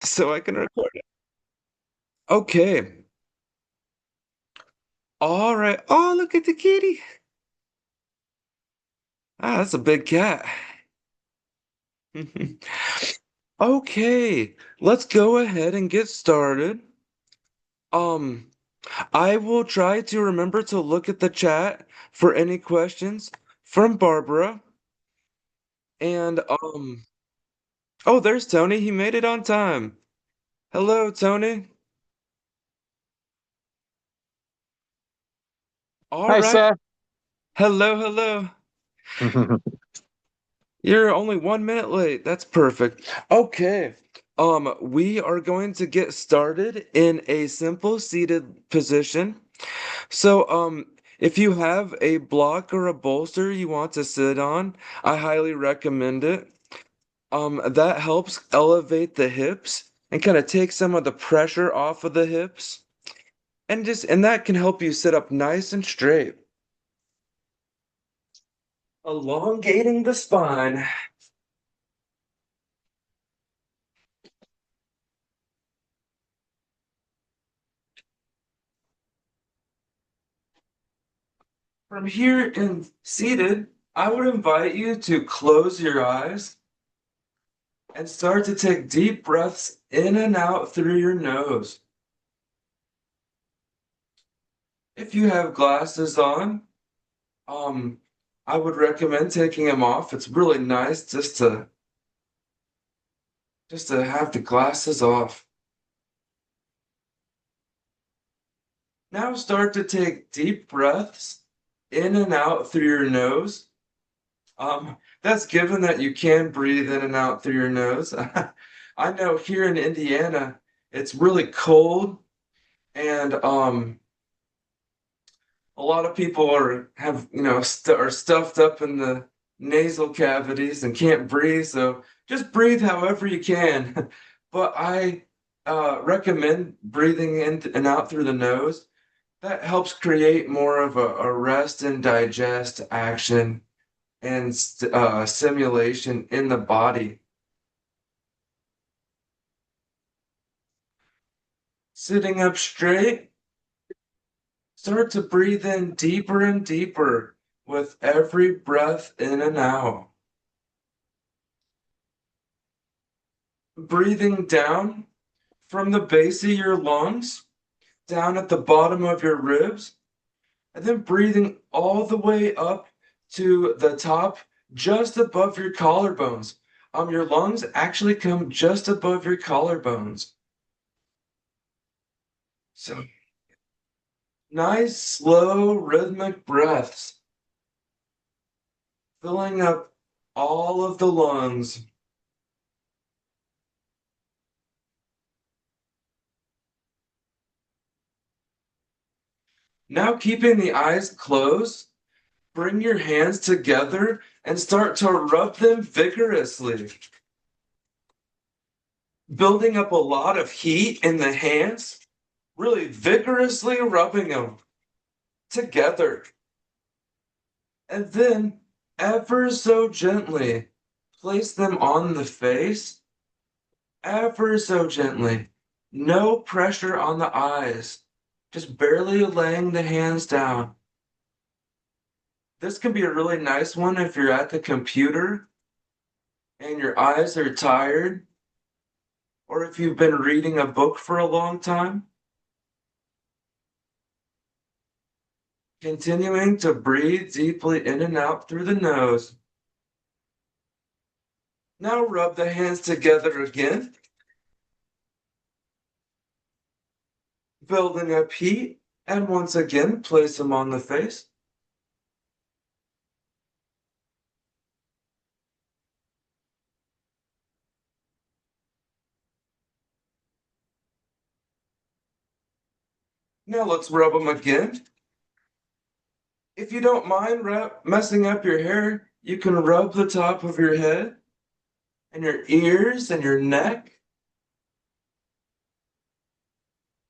so I can record it. Okay. All right. Oh, look at the kitty. Ah, that's a big cat. Okay, let's go ahead and get started. Um, I will try to remember to look at the chat for any questions from Barbara. And oh, there's Tony. He made it on time. Hello, Tony. All Hi, right. Seth. Hello, hello. You're only 1 minute late. That's perfect. Okay. We are going to get started in a simple seated position. So, if you have a block or a bolster you want to sit on, I highly recommend it. That helps elevate the hips and kind of take some of the pressure off of the hips. And that can help you sit up nice and straight, elongating the spine. From here in seated, I would invite you to close your eyes and start to take deep breaths in and out through your nose. If you have glasses on, um, I would recommend taking them off. It's really nice just to have the glasses off. Now start to take deep breaths in and out through your nose. That's given that you can breathe in and out through your nose. I know here in Indiana, it's really cold, and a lot of people are stuffed up in the nasal cavities and can't breathe. So just breathe however you can. But I recommend breathing in and out through the nose. That helps create more of a rest and digest action and simulation in the body. Sitting up straight, start to breathe in deeper and deeper with every breath in and out. Breathing down from the base of your lungs, down at the bottom of your ribs, and then breathing all the way up to the top, just above your collarbones. Your lungs actually come just above your collarbones. So nice, slow, rhythmic breaths, filling up all of the lungs. Now, keeping the eyes closed, bring your hands together and start to rub them vigorously, building up a lot of heat in the hands, really vigorously rubbing them together. And then, ever so gently, place them on the face, ever so gently. No pressure on the eyes, just barely laying the hands down. This can be a really nice one if you're at the computer and your eyes are tired, or if you've been reading a book for a long time. Continuing to breathe deeply in and out through the nose. Now rub the hands together again, building up heat, and once again place them on the face. Now let's rub them again. If you don't mind messing up your hair, you can rub the top of your head and your ears and your neck,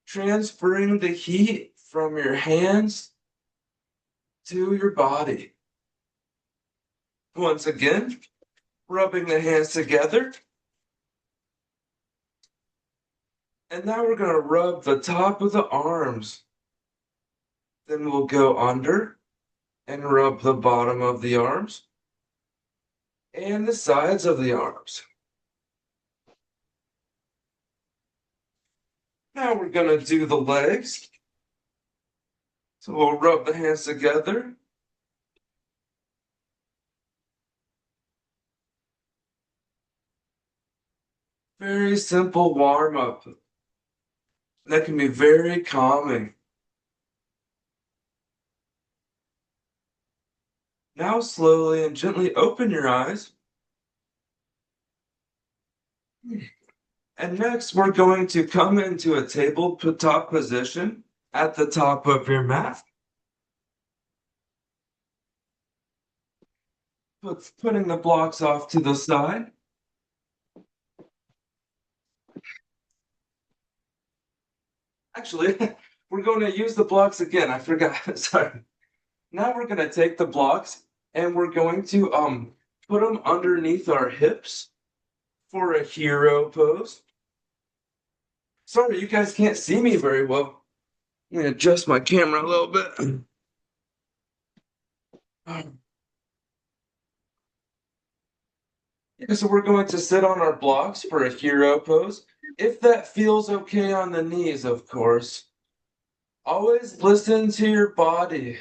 transferring the heat from your hands to your body. Once again, rubbing the hands together. And now we're going to rub the top of the arms. Then we'll go under and rub the bottom of the arms and the sides of the arms. Now we're going to do the legs. So we'll rub the hands together. Very simple warm up. That can be very calming. Now slowly and gently open your eyes. And next, we're going to come into a tabletop position at the top of your mat. Putting the blocks off to the side. Actually, we're going to use the blocks again. I forgot. Sorry. Now we're going to take the blocks and we're going to put them underneath our hips for a hero pose. Sorry, you guys can't see me very well. I'm going to adjust my camera a little bit. Yeah, so we're going to sit on our blocks for a hero pose. If that feels okay on the knees, of course. Always listen to your body.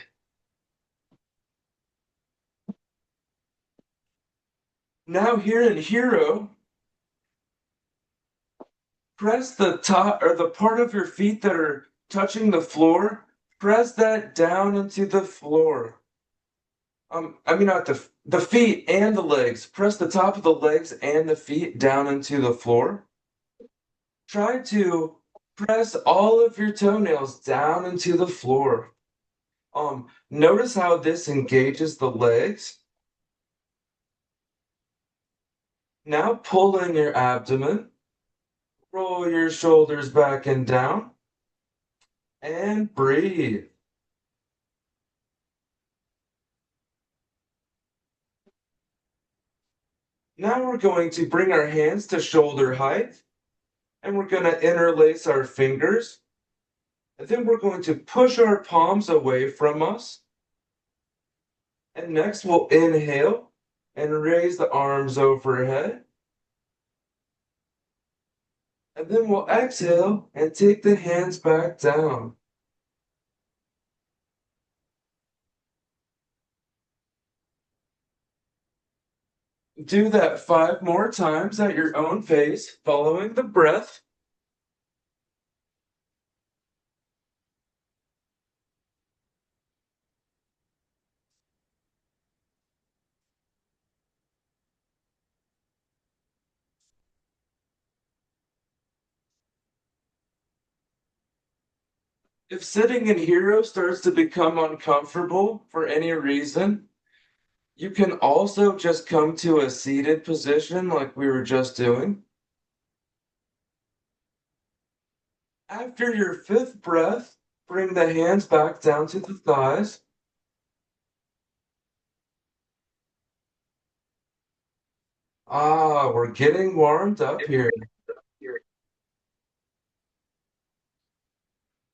Now here in hero, press the top or the part of your feet that are touching the floor, press that down into the floor. I mean not the feet and the legs. Press the top of the legs and the feet down into the floor. Try to press all of your toenails down into the floor. Notice how this engages the legs. Now pull in your abdomen. Roll your shoulders back and down. And breathe. Now we're going to bring our hands to shoulder height. And we're going to interlace our fingers. And then we're going to push our palms away from us. And next we'll inhale and raise the arms overhead. And then we'll exhale and take the hands back down. Do that 5 more times at your own pace, following the breath. If sitting in hero starts to become uncomfortable for any reason, you can also just come to a seated position like we were just doing. After your 5th breath, bring the hands back down to the thighs. Ah, we're getting warmed up here.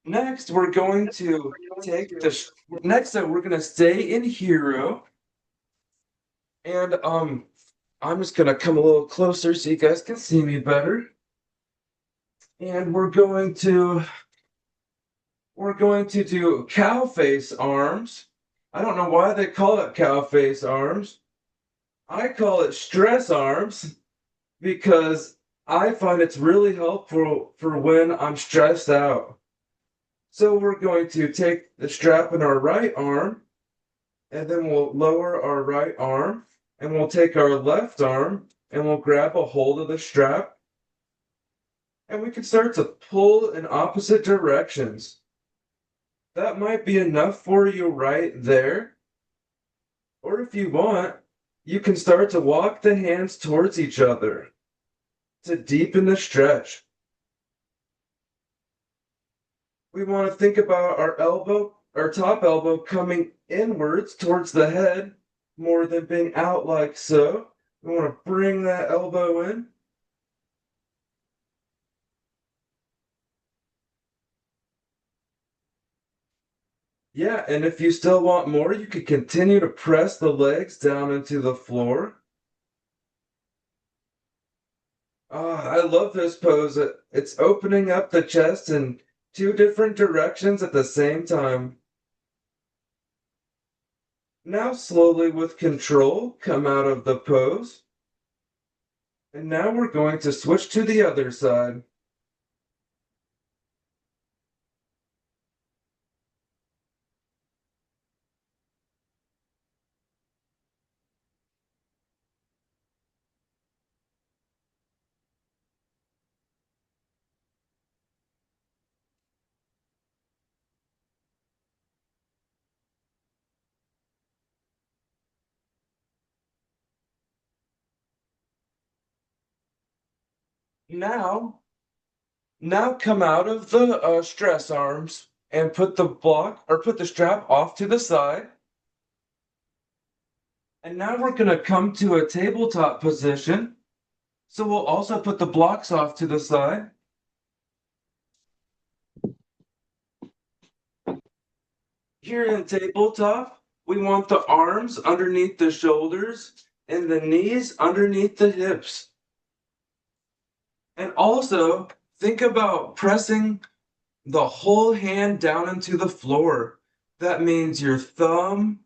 Next, we're going to we're going to stay in hero. And I'm just going to come a little closer so you guys can see me better. And we're going to do cow face arms. I don't know why they call it cow face arms. I call it stress arms because I find it's really helpful for when I'm stressed out. So we're going to take the strap in our right arm, and then we'll lower our right arm, and we'll take our left arm, and we'll grab a hold of the strap, and we can start to pull in opposite directions. That might be enough for you right there. Or if you want, you can start to walk the hands towards each other to deepen the stretch. We want to think about our top elbow coming inwards towards the head more than being out like so. We want to bring that elbow in. Yeah, and if you still want more, you could continue to press the legs down into the floor. I love this pose. It's opening up the chest in two different directions at the same time. Now, slowly with control, come out of the pose. And now we're going to switch to the other side. Now, now come out of the stress arms and put the block or put the strap off to the side. And now we're going to come to a tabletop position. So we'll also put the blocks off to the side. Here in tabletop, we want the arms underneath the shoulders and the knees underneath the hips. And also think about pressing the whole hand down into the floor. That means your thumb,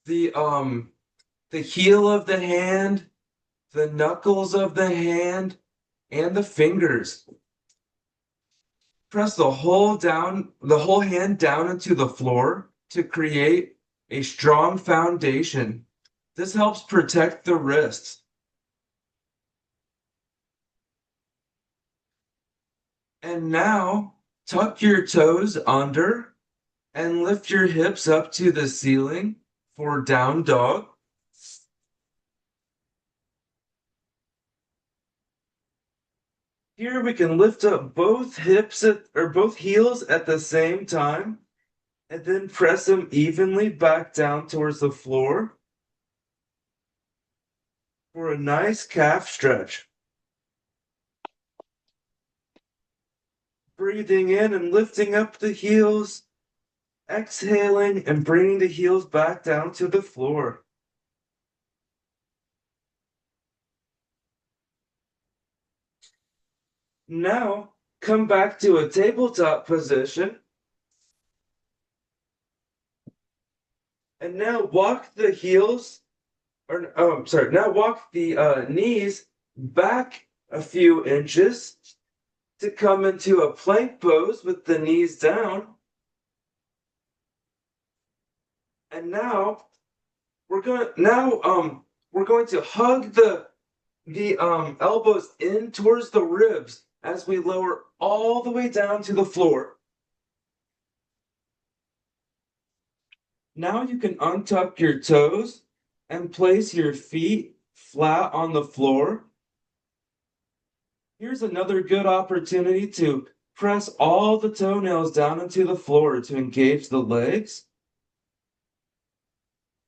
the um the heel of the hand, the knuckles of the hand, and the fingers. Press the whole hand down into the floor to create a strong foundation. This helps protect the wrists. And now tuck your toes under and lift your hips up to the ceiling for down dog. Here we can lift up both or both heels at the same time and then press them evenly back down towards the floor for a nice calf stretch. Breathing in and lifting up the heels, exhaling and bringing the heels back down to the floor. Now come back to a tabletop position and now walk the heels or oh, I'm sorry, now walk the knees back a few inches to come into a plank pose with the knees down. And we're going to hug the elbows in towards the ribs as we lower all the way down to the floor. Now you can untuck your toes and place your feet flat on the floor. Here's another good opportunity to press all the toenails down into the floor to engage the legs.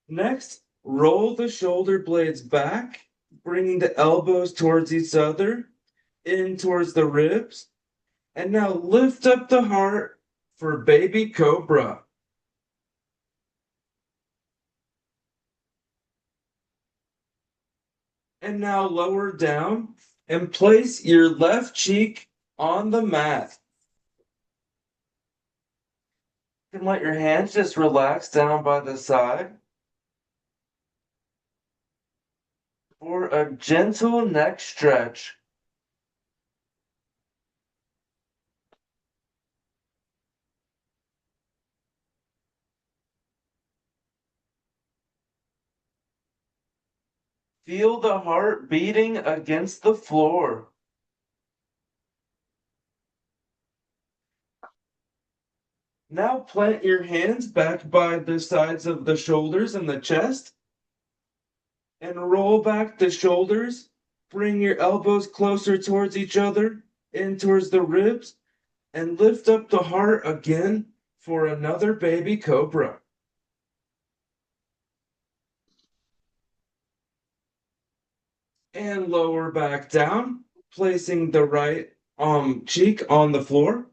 Next, roll the shoulder blades back, bringing the elbows towards each other, in towards the ribs. And now lift up the heart for baby cobra. And now lower down and place your left cheek on the mat. You can let your hands just relax down by the side for a gentle neck stretch. Feel the heart beating against the floor. Now plant your hands back by the sides of the shoulders and the chest and roll back the shoulders. Bring your elbows closer towards each other, in towards the ribs, and lift up the heart again for another baby cobra. And lower back down, placing the right cheek on the floor.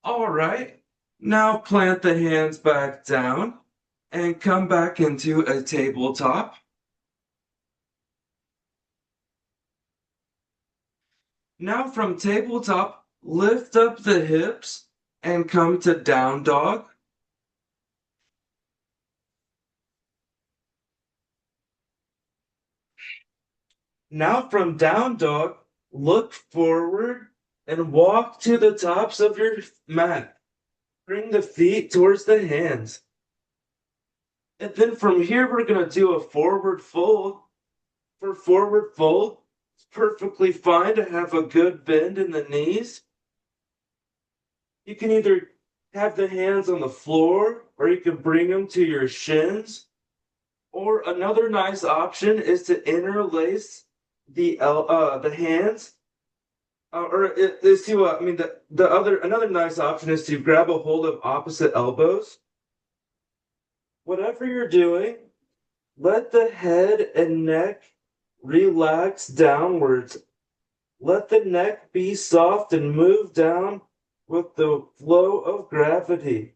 All right. Now plant the hands back down and come back into a tabletop. Now from tabletop, lift up the hips and come to down dog. Now from down dog, look forward and walk to the tops of your mat. Bring the feet towards the hands. And then from here, we're going to do a forward fold. For forward fold, it's perfectly fine to have a good bend in the knees. You can either have the hands on the floor or you can bring them to your shins. Or another nice option is to interlace the hands. Is to I mean the other another nice option is to grab a hold of opposite elbows. Whatever you're doing, let the head and neck relax downwards. Let the neck be soft and move down with the flow of gravity.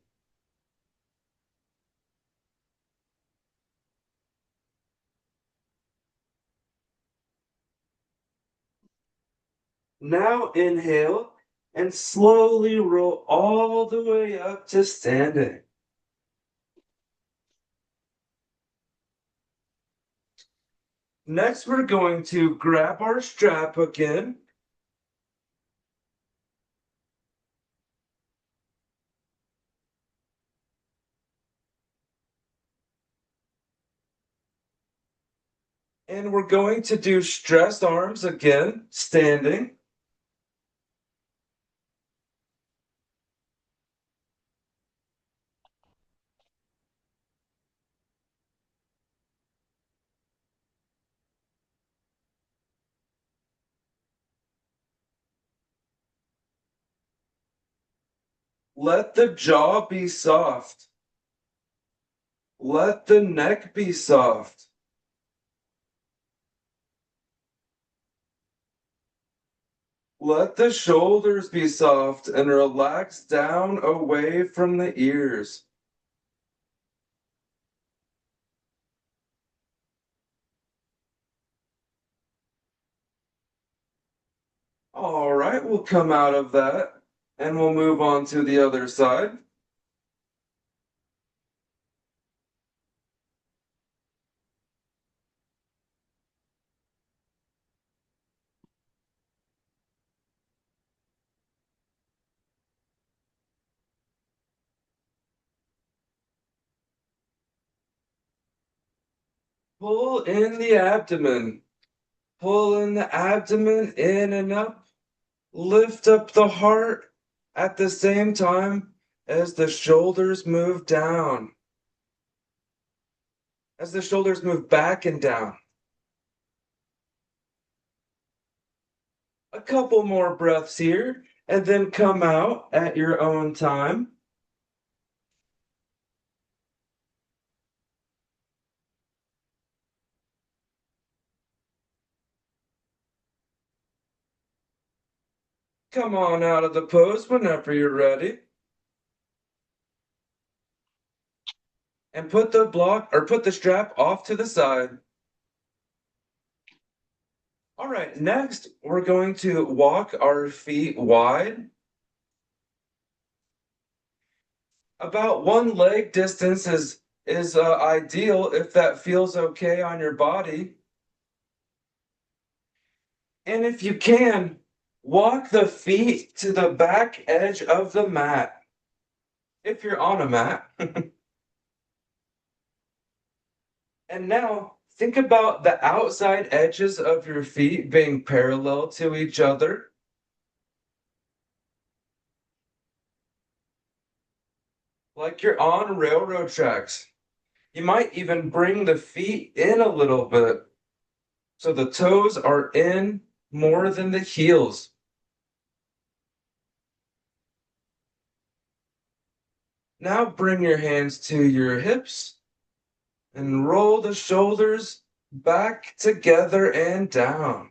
Now inhale and slowly roll all the way up to standing. Next, we're going to grab our strap again. And we're going to do stressed arms again, standing. Let the jaw be soft. Let the neck be soft. Let the shoulders be soft and relax down away from the ears. All right, we'll come out of that and we'll move on to the other side. Pull in the abdomen. Pull in the abdomen in and up. Lift up the heart at the same time as the shoulders move down. As the shoulders move back and down. A couple more breaths here, and then come out at your own time. Come on out of the pose whenever you're ready. And put the block or put the strap off to the side. All right, next we're going to walk our feet wide. About one leg distance is ideal if that feels okay on your body. And if you can, walk the feet to the back edge of the mat. If you're on a mat. And now think about the outside edges of your feet being parallel to each other. Like you're on railroad tracks. You might even bring the feet in a little bit so the toes are in more than the heels. Now bring your hands to your hips and roll the shoulders back together and down.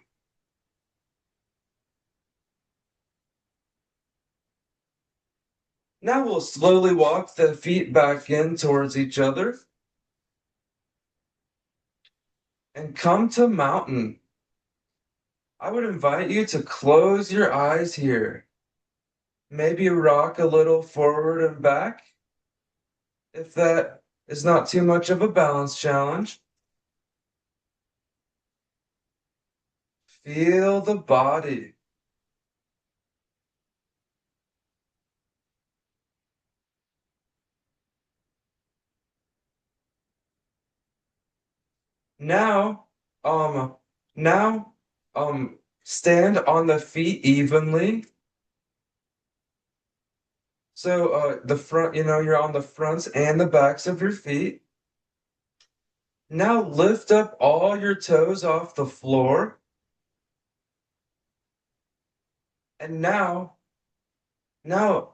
Now we'll slowly walk the feet back in towards each other and come to mountain. I would invite you to close your eyes here. Maybe rock a little forward and back if that is not too much of a balance challenge. Feel the body. Now, um, now, stand on the feet evenly. So, the front, you're on the fronts and the backs of your feet. Now lift up all your toes off the floor. And now, now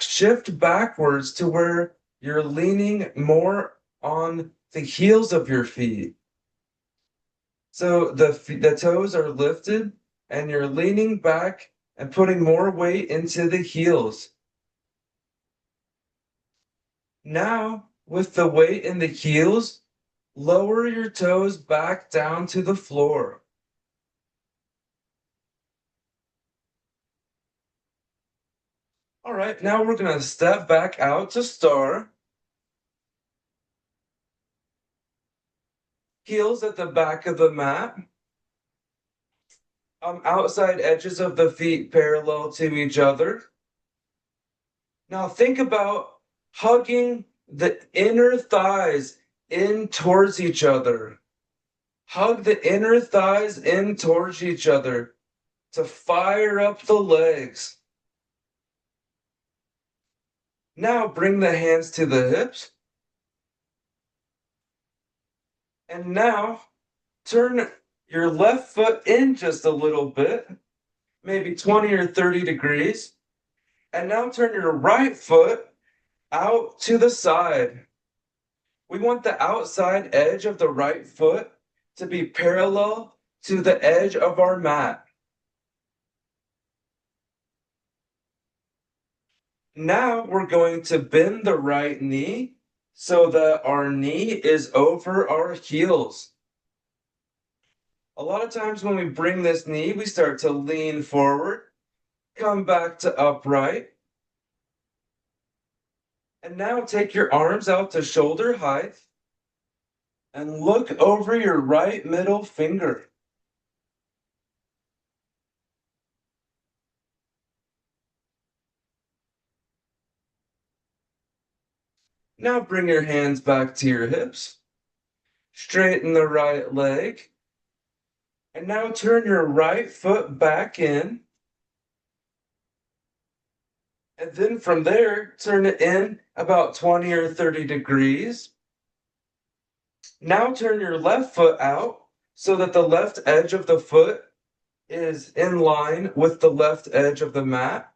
shift backwards to where you're leaning more on the heels of your feet. So the toes are lifted and you're leaning back and putting more weight into the heels. Now, with the weight in the heels, lower your toes back down to the floor. All right, now we're gonna step back out to star. Heels at the back of the mat. Outside edges of the feet parallel to each other. Now think about hugging the inner thighs in towards each other. Hug the inner thighs in towards each other to fire up the legs. Now bring the hands to the hips. And now turn your left foot in just a little bit, maybe 20 or 30 degrees. And now turn your right foot out to the side. We want the outside edge of the right foot to be parallel to the edge of our mat. Now we're going to bend the right knee so that our knee is over our heels. A lot of times when we bring this knee, we start to lean forward, come back to upright. And now take your arms out to shoulder height and look over your right middle finger. Now bring your hands back to your hips. Straighten the right leg. And now turn your right foot back in. And then from there, turn it in about 20 or 30 degrees. Now turn your left foot out so that the left edge of the foot is in line with the left edge of the mat.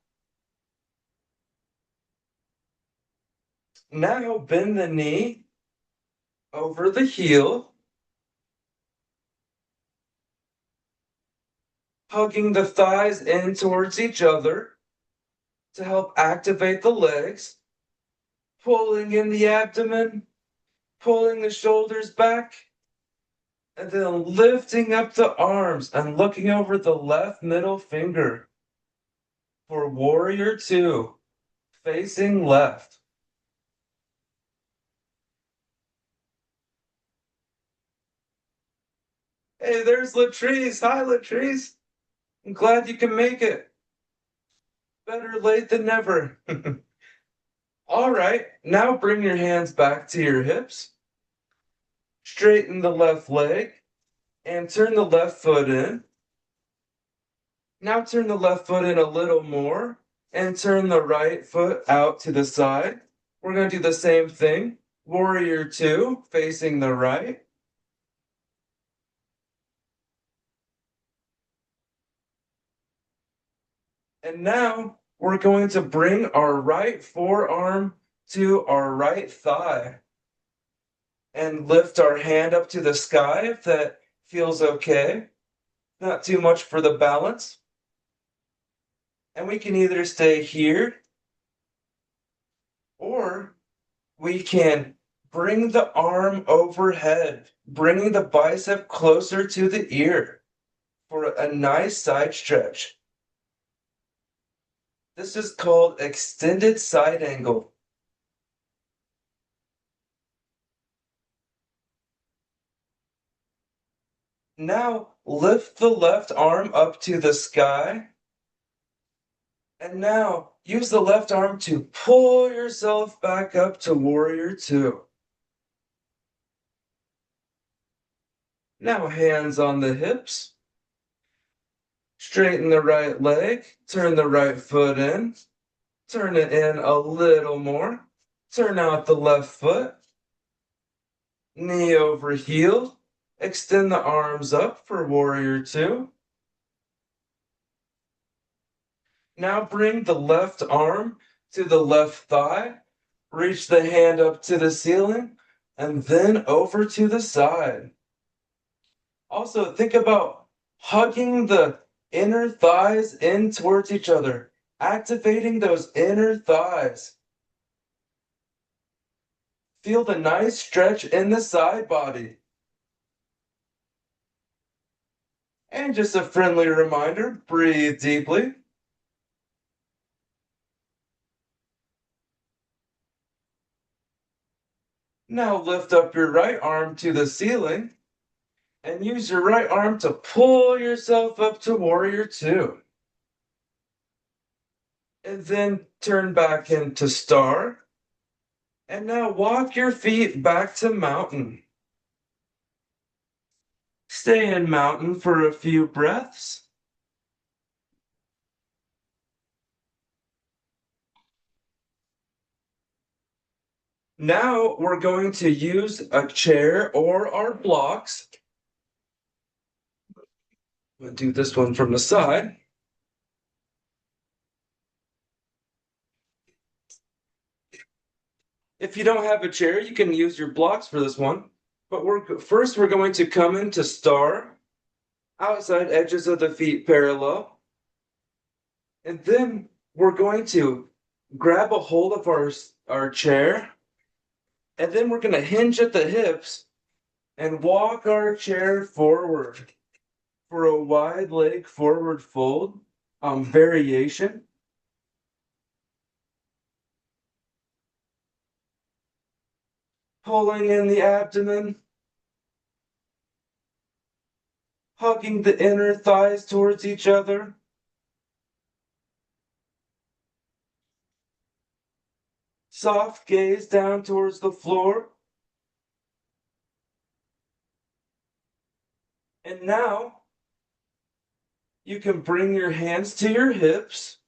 Now bend the knee over the heel, hugging the thighs in towards each other to help activate the legs, pulling in the abdomen, pulling the shoulders back, and then lifting up the arms and looking over the left middle finger for warrior two, facing left. Hey, there's Latrice. Hi, Latrice. I'm glad you can make it. Better late than never. All right, now bring your hands back to your hips. Straighten the left leg and turn the left foot in. Now turn the left foot in a little more and turn the right foot out to the side. We're going to do the same thing. Warrior two, facing the right. And now we're going to bring our right forearm to our right thigh and lift our hand up to the sky if that feels okay. Not too much for the balance. And we can either stay here or we can bring the arm overhead, bringing the bicep closer to the ear for a nice side stretch. This is called extended side angle. Now lift the left arm up to the sky. And now use the left arm to pull yourself back up to warrior two. Now hands on the hips. Straighten the right leg. Turn the right foot in. Turn it in a little more. Turn out the left foot. Knee over heel. Extend the arms up for warrior two. Now bring the left arm to the left thigh. Reach the hand up to the ceiling and then over to the side. Also, think about hugging the inner thighs in towards each other, activating those inner thighs. Feel the nice stretch in the side body. And just a friendly reminder, breathe deeply. Now lift up your right arm to the ceiling and use your right arm to pull yourself up to warrior two. And then turn back into star. And now walk your feet back to mountain. Stay in mountain for a few breaths. Now we're going to use a chair or our blocks. We'll do this one from the side. If you don't have a chair, you can use your blocks for this one. But first we're going to come into star, outside edges of the feet parallel. And then we're going to grab a hold of our chair. And then we're going to hinge at the hips and walk our chair forward for a wide leg forward fold variation. Pulling in the abdomen, hugging the inner thighs towards each other. Soft gaze down towards the floor. And now you can bring your hands to your hips,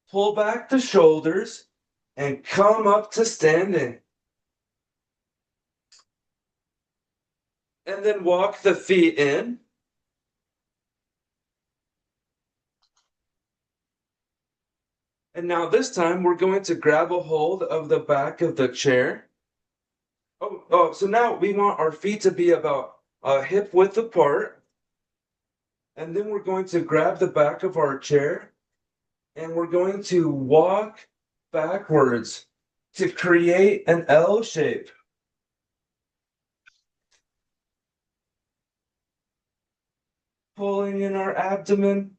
pull back the shoulders, and come up to standing. And then walk the feet in. And now this time we're going to grab a hold of the back of the chair. So now we want our feet to be about hip width apart. And then we're going to grab the back of our chair and we're going to walk backwards to create an L shape. Pulling in our abdomen,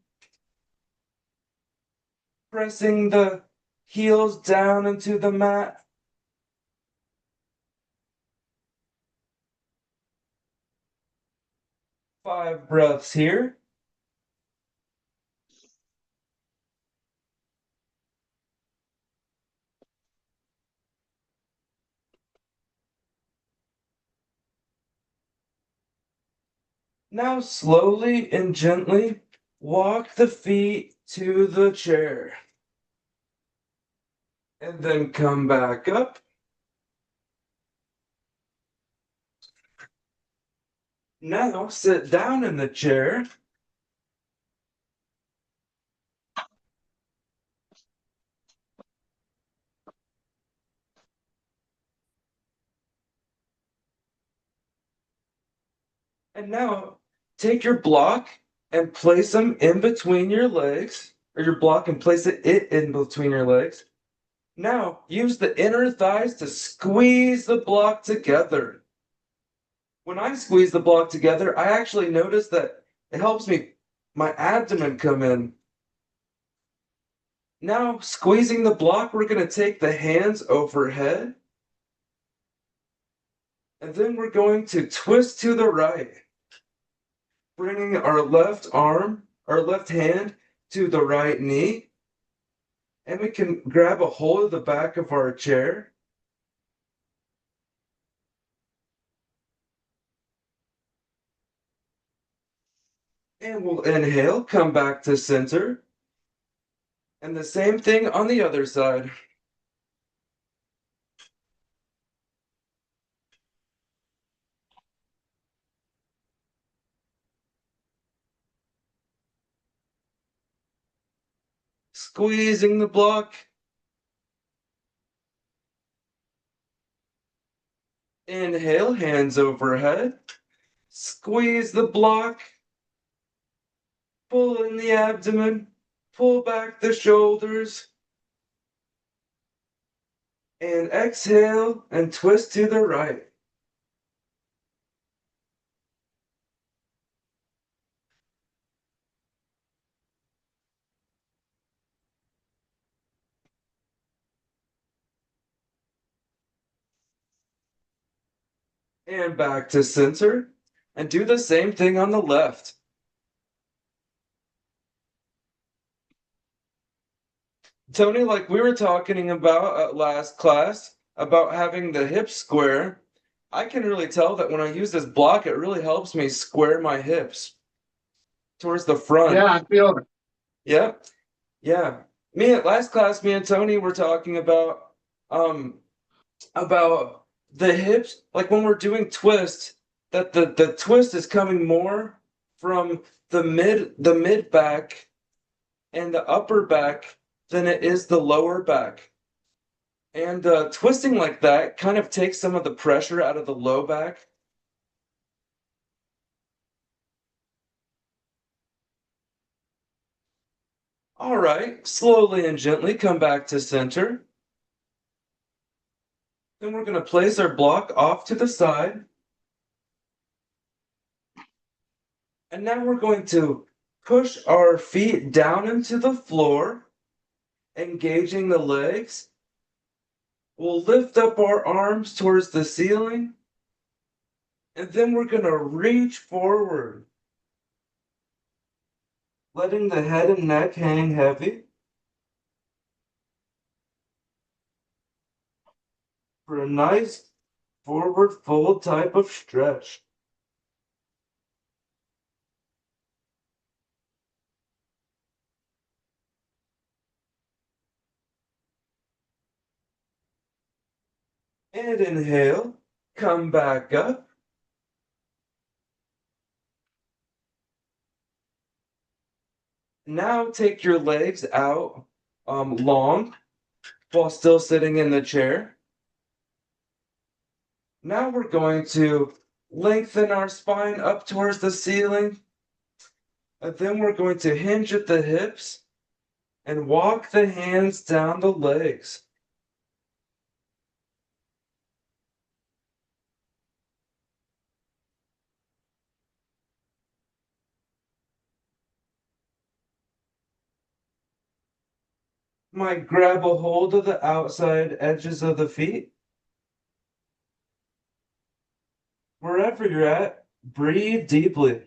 pressing the heels down into the mat. Five breaths here. Now slowly and gently walk the feet to the chair. And then come back up. Now sit down in the chair. And now take your block and place them in between your legs. or your block and place it in between your legs. Now, use the inner thighs to squeeze the block together. When I squeeze the block together, I actually notice that it helps my abdomen come in. Now, squeezing the block, we're going to take the hands overhead, and then we're going to twist to the right, bringing our left hand to the right knee, and we can grab a hold of the back of our chair. And we'll inhale, come back to center, and the same thing on the other side. Squeezing the block. Inhale, hands overhead. Squeeze the block. Pull in the abdomen. Pull back the shoulders. And exhale and twist to the right. And back to center. And do the same thing on the left. Tony, like we were talking about at last class, about having the hips square, I can really tell that when I use this block, it really helps me square my hips towards the front. Yeah, I feel it. Yeah, yeah. Me at last class, me and Tony were talking um about the hips, like when we're doing twist, that the twist is coming more from the mid back and the upper back than it is the lower back. And twisting like that kind of takes some of the pressure out of the low back. All right, slowly and gently come back to center. Then we're going to place our block off to the side. And now we're going to push our feet down into the floor, engaging the legs. We'll lift up our arms towards the ceiling. And then we're going to reach forward, letting the head and neck hang heavy for a nice forward fold type of stretch. And inhale, come back up. Now take your legs out long while still sitting in the chair. Now we're going to lengthen our spine up towards the ceiling. And then we're going to hinge at the hips and walk the hands down the legs. Might grab a hold of the outside edges of the feet. Wherever you're at, breathe deeply.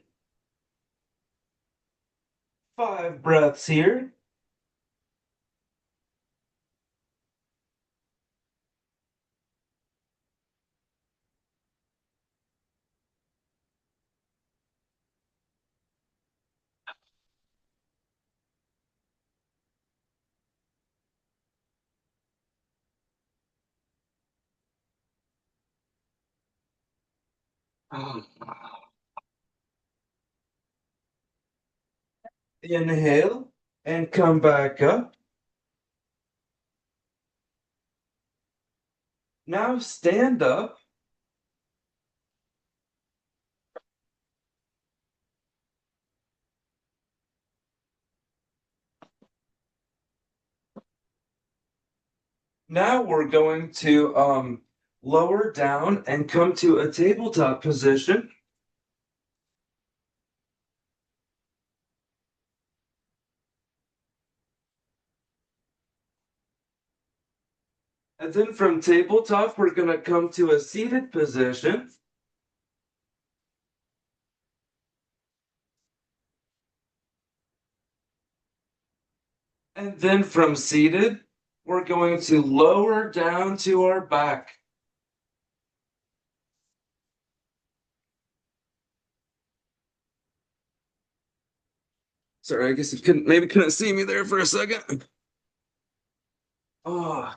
5 breaths here. Inhale and come back up. Now stand up. Now we're going to lower down and come to a tabletop position. And then from tabletop, we're going to come to a seated position. And then from seated, we're going to lower down to our back. Sorry, I guess you couldn't see me there for a second. Oh,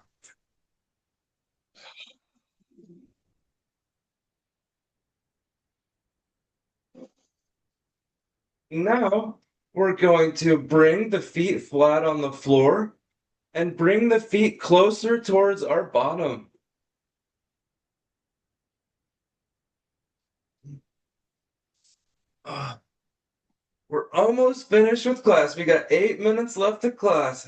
now we're going to bring the feet flat on the floor and bring the feet closer towards our bottom. Ah, we're almost finished with class. We got 8 minutes left of class.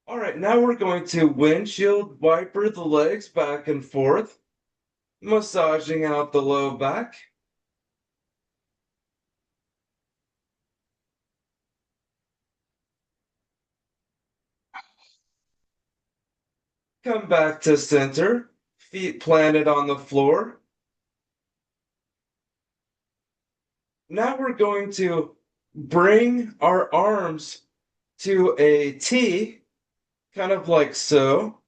All right, now we're going to windshield wiper the legs back and forth, massaging out the low back. Come back to center, feet planted on the floor. Now we're going to bring our arms to a T, kind of like so,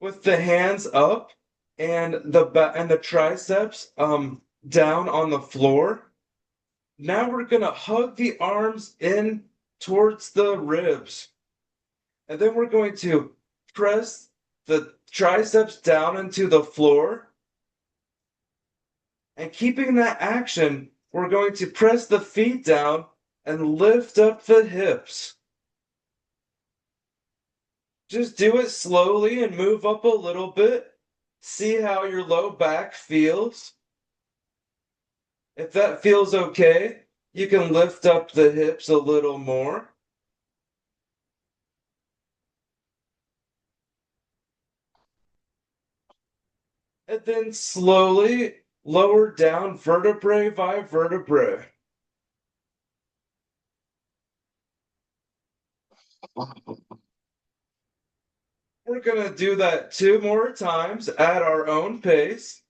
with the hands up and the triceps down on the floor. Now we're gonna hug the arms in towards the ribs. And then we're going to press the triceps down into the floor. And keeping that action, we're going to press the feet down and lift up the hips. Just do it slowly and move up a little bit. See how your low back feels. If that feels okay, you can lift up the hips a little more. And then slowly lower down vertebrae by vertebrae. We're going to do that 2 more times at our own pace.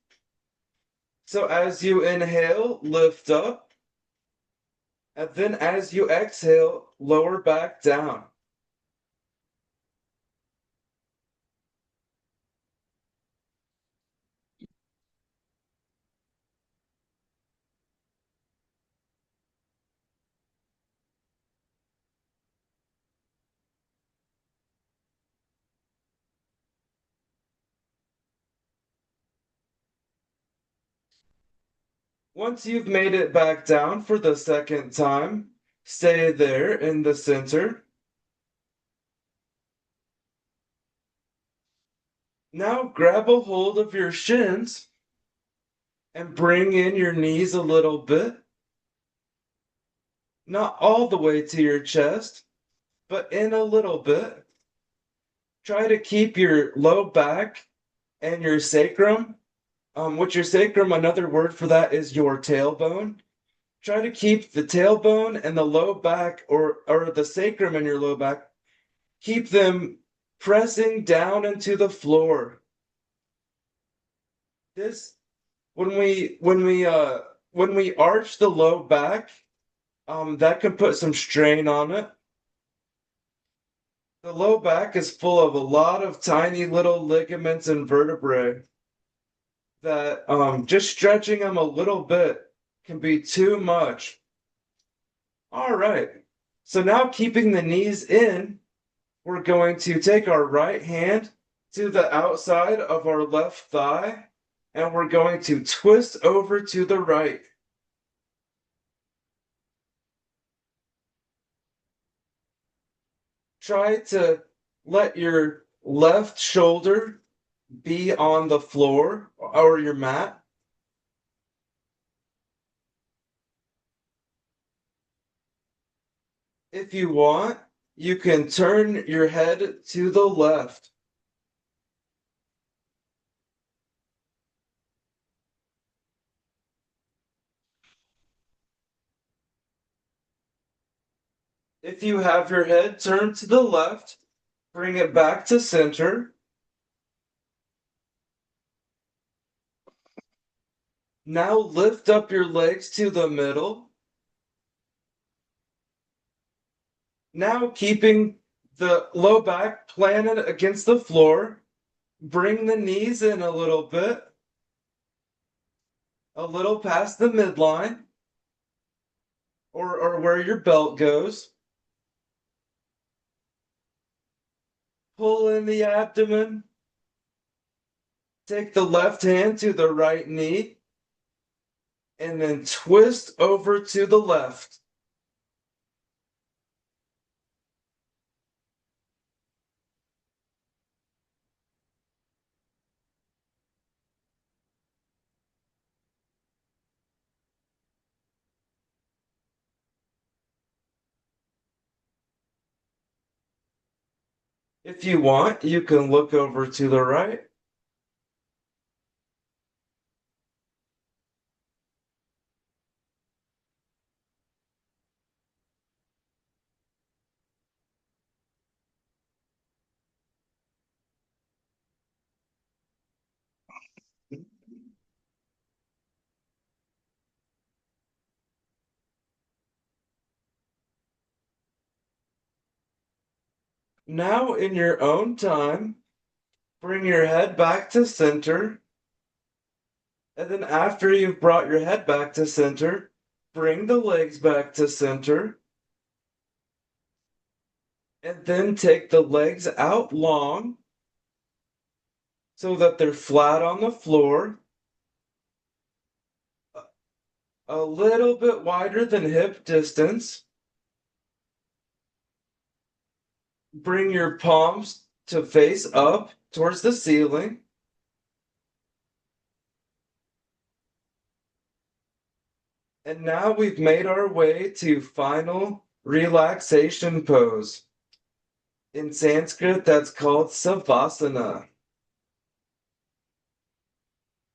So as you inhale, lift up. And then as you exhale, lower back down. Once you've made it back down for the second time, stay there in the center. Now grab a hold of your shins and bring in your knees a little bit. Not all the way to your chest, but in a little bit. Try to keep your low back and your sacrum. Which your sacrum, another word for that is your tailbone. Try to keep the tailbone and the low back, or the sacrum and your low back, keep them pressing down into the floor. This when we arch the low back, that can put some strain on it. The low back is full of a lot of tiny little ligaments and vertebrae that just stretching them a little bit can be too much. All right. So now keeping the knees in, we're going to take our right hand to the outside of our left thigh and we're going to twist over to the right. Try to let your left shoulder be on the floor or your mat. If you want, You can turn your head to the left. If you have your head turned to the left, bring it back to center. Now lift up your legs to the middle. Now keeping the low back planted against the floor, bring the knees in a little past the midline or where your belt goes. Pull in the abdomen. Take the left hand to the right knee and then twist over to the left. If you want, you can look over to the right. Now, in your own time, bring your head back to center. And then, after you've brought your head back to center, bring the legs back to center. And then take the legs out long so that they're flat on the floor, a little bit wider than hip distance. Bring your palms to face up towards the ceiling. And now we've made our way to final relaxation pose. In Sanskrit, that's called Savasana.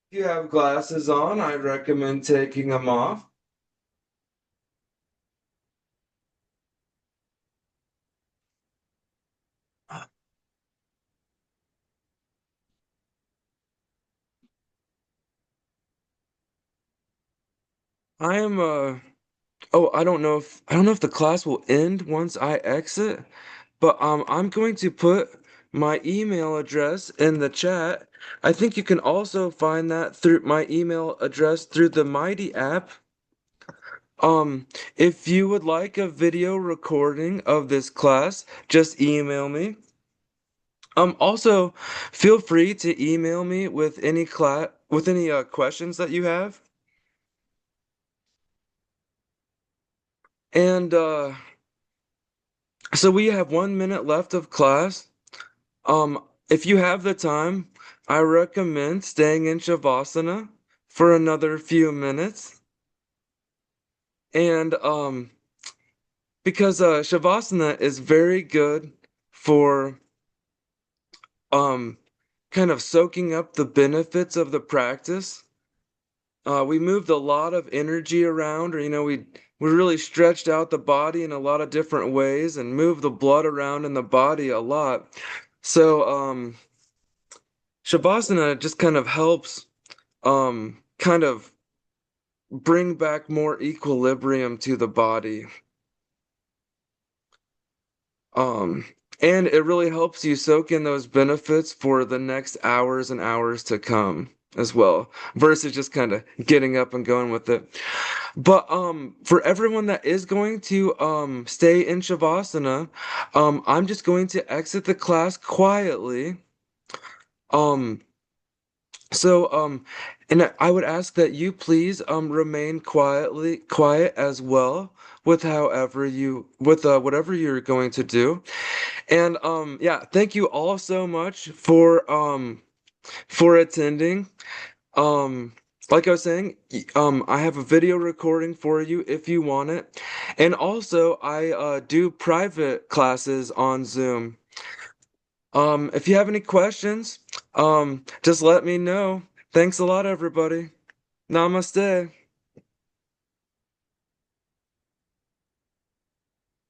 If you have glasses on, I recommend taking them off. I am oh, I don't know if the class will end once I exit, but I'm going to put my email address in the chat. I think you can also find that through my email address through the Mighty app. Um, if you would like a video recording of this class, just email me. Also, feel free to email me with any questions that you have. And so we have 1 minute left of class. If you have the time, I recommend staying in Shavasana for another few minutes. And because Shavasana is very good for um kind of soaking up the benefits of the practice. We moved a lot of energy around, or we really stretched out the body in a lot of different ways and moved the blood around in the body a lot. So Shavasana just kind of helps kind of bring back more equilibrium to the body. Um, and it really helps you soak in those benefits for the next hours and hours to come as well, versus just kind of getting up and going with it. But for everyone that is going to stay in Shavasana, I'm just going to exit the class quietly. Um so and I would ask that you please remain quiet as well with whatever you're going to do. And yeah, thank you all so much for attending. Um like I was saying, I have a video recording for you if you want it. And also, I do private classes on Zoom. If you have any questions, just let me know. Thanks a lot, everybody. Namaste.